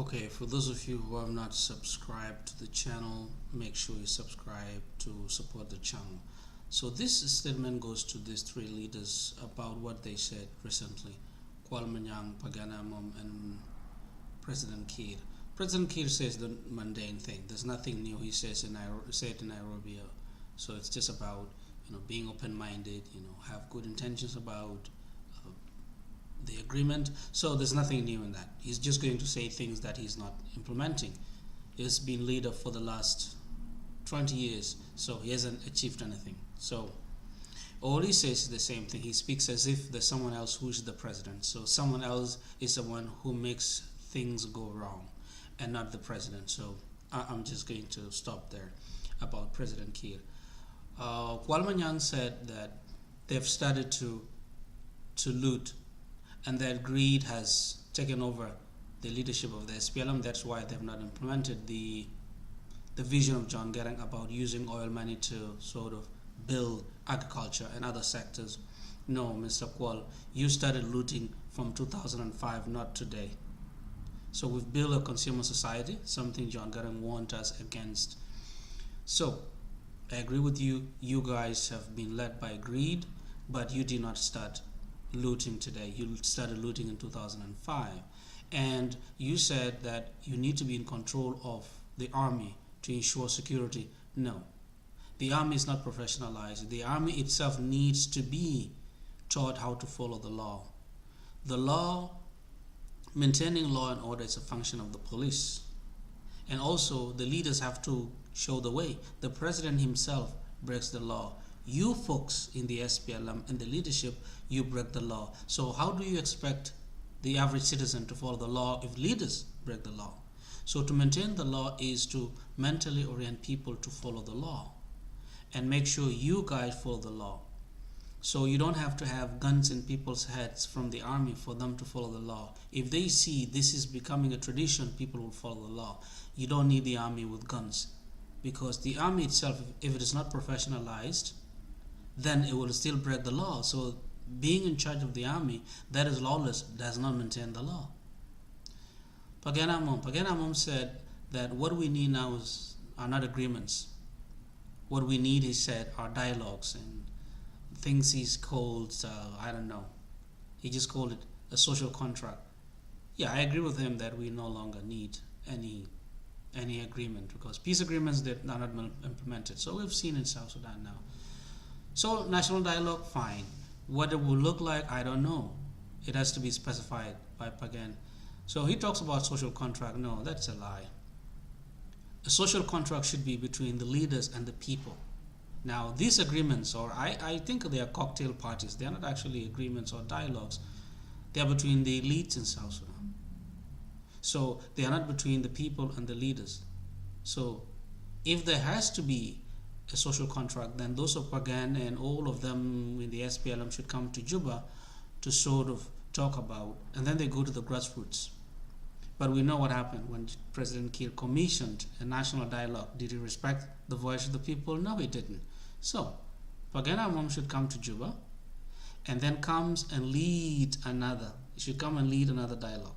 Okay, for those of you who have not subscribed to the channel, make sure you subscribe to support the channel. So this statement goes to these three leaders about what they said recently: Kwalmanyang, Paganamum, and President Kiir. President Kiir says the mundane thing. There's nothing new. He says in Nairobi. So it's just about being open-minded. Have good intentions about the agreement. So there's nothing new in that. He's just going to say things that he's not implementing. He's been leader for the last 20 years, so he hasn't achieved anything. So all he says is the same thing. He speaks as if there's someone else who's the president. So someone else is the one who makes things go wrong and not the president. So I'm just going to stop there about President Kiir. Kwalmanyang said that they've started to loot, and that greed has taken over the leadership of the SPLM. That's why they've not implemented the vision of John Garang about using oil money to sort of build agriculture and other sectors. No, Mr. Kwal, you started looting from 2005, not today. So we've built a consumer society, something John Garang warned us against. So I agree with you. You guys have been led by greed, but you did not start looting today. You started looting in 2005, and you said that you need to be in control of the army to ensure security. No, the army is not professionalized. The army itself needs to be taught how to follow the law. The law, maintaining law and order, is a function of the police, and also the leaders have to show the way. The president himself breaks the law. You folks in the SPLM and the leadership, you break the law. So how do you expect the average citizen to follow the law if leaders break the law? So to maintain the law is to mentally orient people to follow the law and make sure you guys follow the law. So you don't have to have guns in people's heads from the army for them to follow the law. If they see this is becoming a tradition, people will follow the law. You don't need the army with guns, because the army itself, if it is not professionalized, then it will still break the law. So being in charge of the army that is lawless does not maintain the law. Paganamum said that what we need now are not agreements. What we need, he said, are dialogues and things he's called, I don't know. He just called it a social contract. Yeah, I agree with him that we no longer need any agreement, because peace agreements that are not implemented. So we've seen in South Sudan now. So national dialogue, fine. What it will look like, I don't know. It has to be specified by Pagan. So he talks about social contract. No, that's a lie. A social contract should be between the leaders and the people. Now, these agreements, or I think they are cocktail parties. They are not actually agreements or dialogues. They are between the elites in South Sudan. So they are not between the people and the leaders. So if there has to be a social contract, then those of Pagan and all of them in the SPLM should come to Juba to sort of talk about, and then they go to the grassroots. But we know what happened when President Kiir commissioned a national dialogue. Did he respect the voice of the people? No, he didn't. So Paganamum should come to Juba and then comes and lead another. He should come and lead another dialogue.